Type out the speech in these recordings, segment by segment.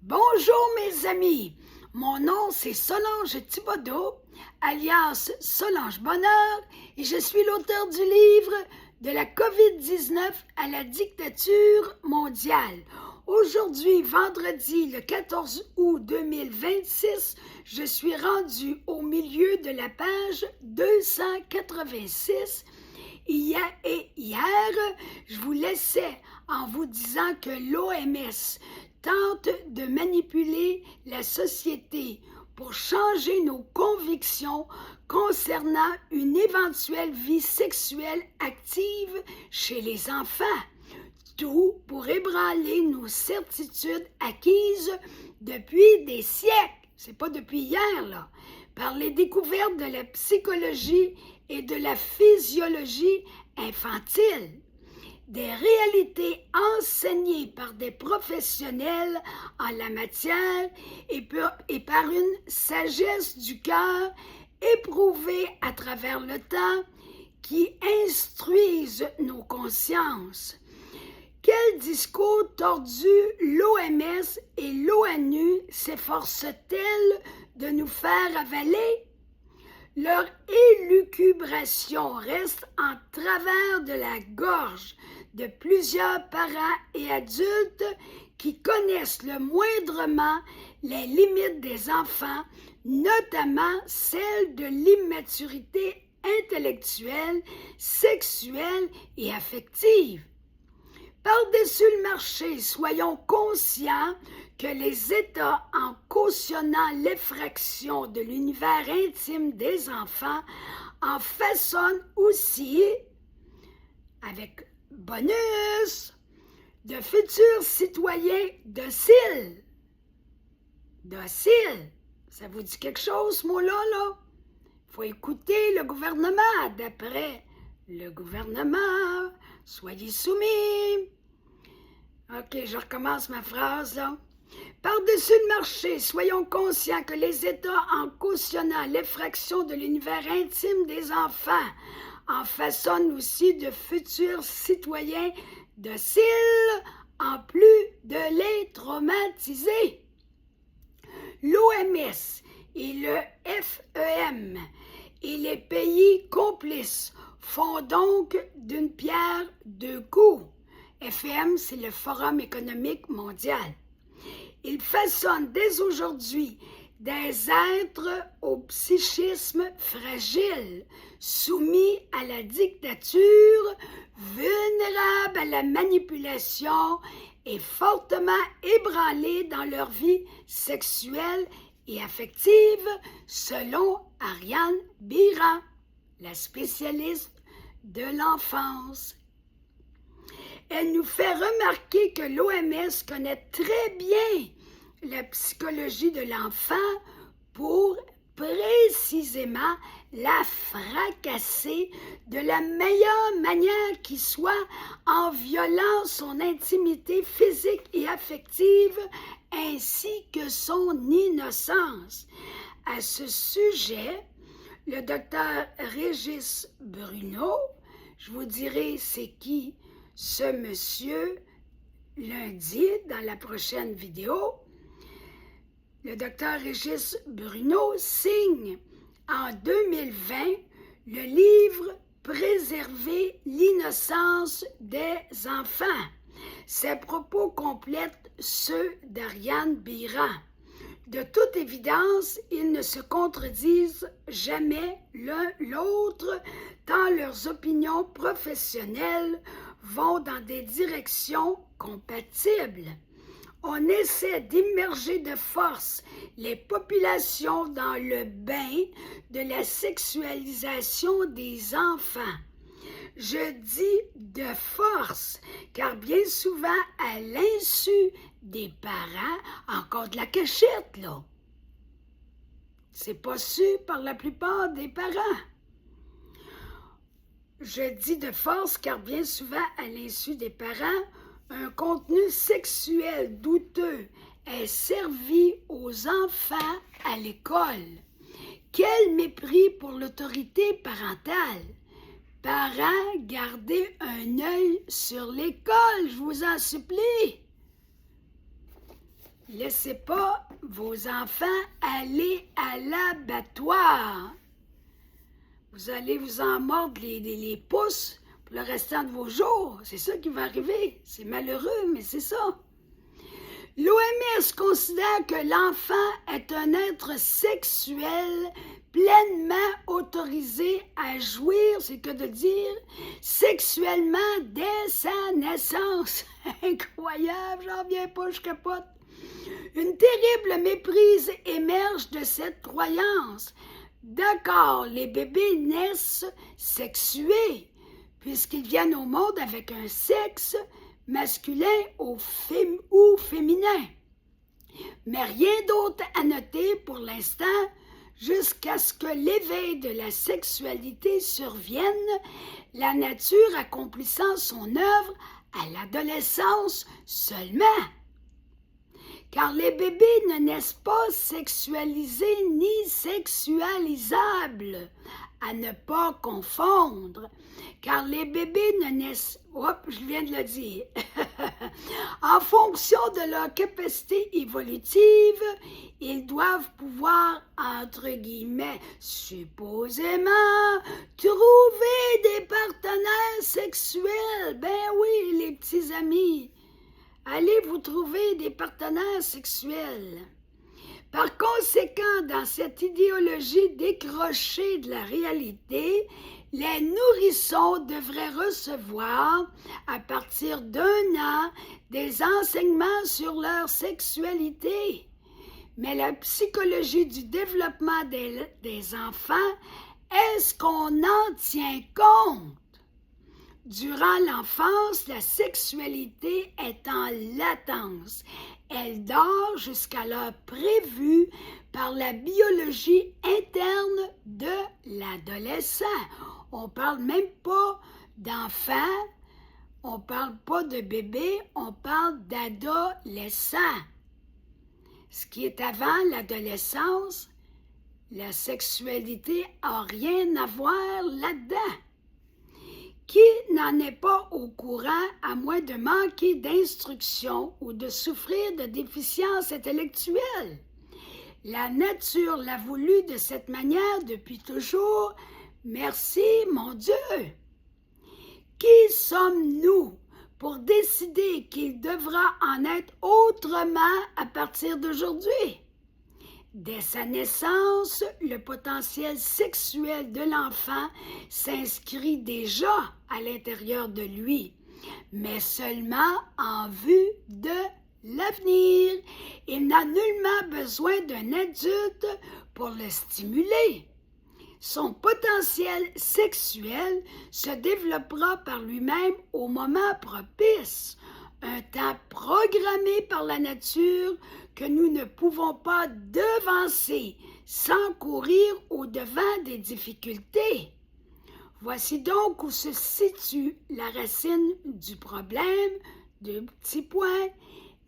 Bonjour mes amis, mon nom c'est Solange Thibodeau, alias Solange Bonheur, et je suis l'auteur du livre de la COVID-19 à la dictature mondiale. Aujourd'hui, vendredi le 14 août 2026, je suis rendue au milieu de la page 286. Hier, je vous laissais en vous disant que l'OMS tente de manipuler la société pour changer nos convictions concernant une éventuelle vie sexuelle active chez les enfants. Tout pour ébranler nos certitudes acquises depuis des siècles. C'est pas depuis hier, là. Par les découvertes de la psychologie et de la physiologie infantile. Des réalités enseignées par des professionnels en la matière et par une sagesse du cœur éprouvée à travers le temps qui instruisent nos consciences. Quel discours tordu l'OMS et l'ONU s'efforcent-elles de nous faire avaler? Leur élucubration reste en travers de la gorge de plusieurs parents et adultes qui connaissent le moindrement les limites des enfants, notamment celles de l'immaturité intellectuelle, sexuelle et affective. Par-dessus le marché, soyons conscients que les États, en cautionnant l'effraction de l'univers intime des enfants, en façonnent aussi, avec bonus, de futurs citoyens dociles. Dociles, ça vous dit quelque chose, ce mot-là, là? Faut écouter le gouvernement, d'après le gouvernement. Soyez soumis. OK, je recommence ma phrase, là. Par-dessus le marché, soyons conscients que les États, en cautionnant l'effraction de l'univers intime des enfants, en façonnent aussi de futurs citoyens dociles, en plus de les traumatiser. L'OMS et le FEM et les pays complices font donc d'une pierre deux coups. FEM, c'est le Forum économique mondial. Ils façonnent dès aujourd'hui des êtres au psychisme fragile, soumis à la dictature, vulnérables à la manipulation et fortement ébranlés dans leur vie sexuelle et affective, selon Ariane Bira, la spécialiste de l'enfance. Elle nous fait remarquer que l'OMS connaît très bien la psychologie de l'enfant pour précisément la fracasser de la meilleure manière qui soit en violant son intimité physique et affective ainsi que son innocence. À ce sujet, le docteur Régis Bruno, je vous dirai c'est qui ce monsieur lundi dans la prochaine vidéo, le docteur Régis Bruno signe en 2020 le livre « Préserver l'innocence des enfants ». Ses propos complètent ceux d'Ariane Bira. De toute évidence, ils ne se contredisent jamais l'un l'autre, tant leurs opinions professionnelles vont dans des directions compatibles. On essaie d'immerger de force les populations dans le bain de la sexualisation des enfants. Je dis de force, car bien souvent, à l'insu des parents, encore de la cachette, là. C'est pas su par la plupart des parents. Je dis de force, car bien souvent, à l'insu des parents, un contenu sexuel douteux est servi aux enfants à l'école. Quel mépris pour l'autorité parentale! Parents, gardez un œil sur l'école, je vous en supplie. laissez pas vos enfants aller à l'abattoir. Vous allez vous en mordre les pouces pour le restant de vos jours. C'est ça qui va arriver. C'est malheureux, mais c'est ça. L'OMS considère que l'enfant est un être sexuel pleinement autorisé à jouir, c'est que de dire sexuellement dès sa naissance. Incroyable, j'en viens pas, je capote. Une terrible méprise émerge de cette croyance. D'accord, les bébés naissent sexués, puisqu'ils viennent au monde avec un sexe masculin ou féminin. Mais rien d'autre à noter pour l'instant jusqu'à ce que l'éveil de la sexualité survienne, la nature accomplissant son œuvre à l'adolescence seulement. Car les bébés ne naissent pas sexualisés ni sexualisables, à ne pas confondre, car les bébés ne naissent, je viens de le dire, en fonction de leur capacité évolutive, ils doivent pouvoir, entre guillemets, supposément, trouver des partenaires sexuels. Ben oui, les petits amis, allez vous trouver des partenaires sexuels. Par conséquent, dans cette idéologie décrochée de la réalité, les nourrissons devraient recevoir, à partir d'1 an, des enseignements sur leur sexualité. Mais la psychologie du développement des enfants, est-ce qu'on en tient compte? Durant l'enfance, la sexualité est en latence. Elle dort jusqu'à l'heure prévue par la biologie interne de l'adolescent. On ne parle même pas d'enfant, on ne parle pas de bébé, on parle d'adolescent. Ce qui est avant l'adolescence, la sexualité n'a rien à voir là-dedans. Qui n'en est pas au courant à moins de manquer d'instruction ou de souffrir de déficience intellectuelle? La nature l'a voulu de cette manière depuis toujours. Merci, mon Dieu! Qui sommes-nous pour décider qu'il devra en être autrement à partir d'aujourd'hui? Dès sa naissance, le potentiel sexuel de l'enfant s'inscrit déjà à l'intérieur de lui, mais seulement en vue de l'avenir. Il n'a nullement besoin d'un adulte pour le stimuler. Son potentiel sexuel se développera par lui-même au moment propice, un temps programmé par la nature que nous ne pouvons pas devancer sans courir au-devant des difficultés. Voici donc où se situe la racine du problème, deux petits points,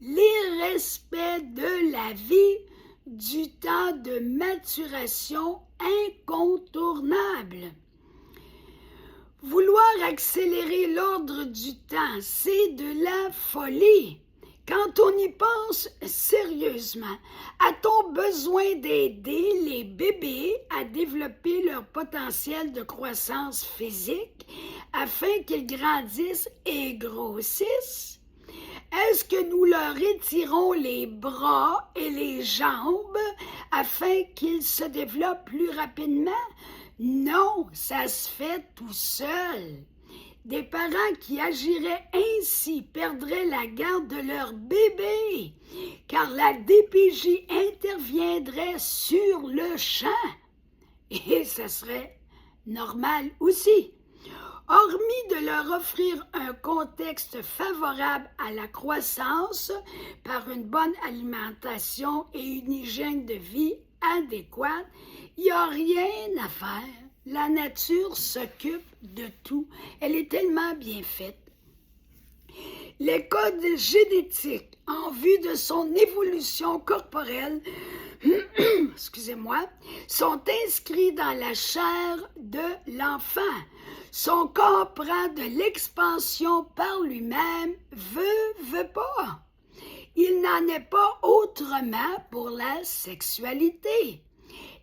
l'irrespect de la vie, du temps de maturation incontournable. Vouloir accélérer l'ordre du temps, c'est de la folie. Quand on y pense sérieusement, a-t-on besoin d'aider les bébés à développer leur potentiel de croissance physique afin qu'ils grandissent et grossissent? Est-ce que nous leur étirons les bras et les jambes afin qu'ils se développent plus rapidement? Non, ça se fait tout seul. Des parents qui agiraient ainsi perdraient la garde de leur bébé, car la DPJ interviendrait sur le champ. Et ça serait normal aussi. Hormis de leur offrir un contexte favorable à la croissance par une bonne alimentation et une hygiène de vie adéquate, il n'y a rien à faire. La nature s'occupe de tout. Elle est tellement bien faite. Les codes génétiques en vue de son évolution corporelle sont inscrits dans la chair de l'enfant. Son corps prend de l'expansion par lui-même, veut pas. Il n'en est pas autrement pour la sexualité.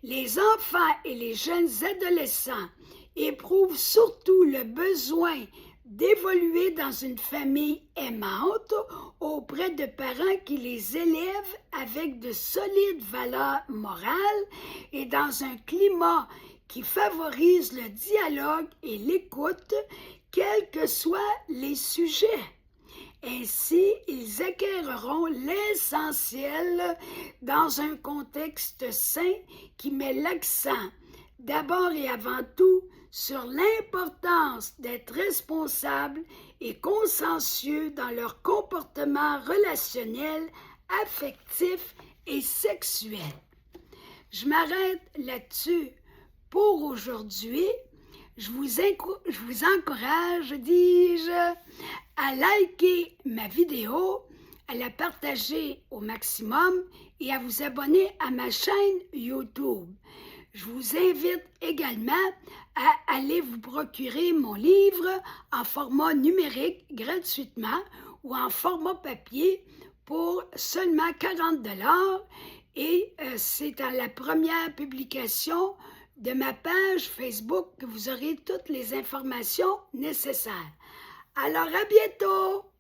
Les enfants et les jeunes adolescents éprouvent surtout le besoin d'évoluer dans une famille aimante auprès de parents qui les élèvent avec de solides valeurs morales et dans un climat qui favorise le dialogue et l'écoute, quels que soient les sujets. Ainsi, ils acquéreront l'essentiel dans un contexte sain qui met l'accent, d'abord et avant tout, sur l'importance d'être responsables et consciencieux dans leur comportement relationnel, affectif et sexuel. Je m'arrête là-dessus pour aujourd'hui. Je vous encourage, dis-je, à liker ma vidéo, à la partager au maximum et à vous abonner à ma chaîne YouTube. Je vous invite également à aller vous procurer mon livre en format numérique gratuitement ou en format papier pour seulement 40 $ et c'est à la première publication de ma page Facebook que vous aurez toutes les informations nécessaires. Alors à bientôt!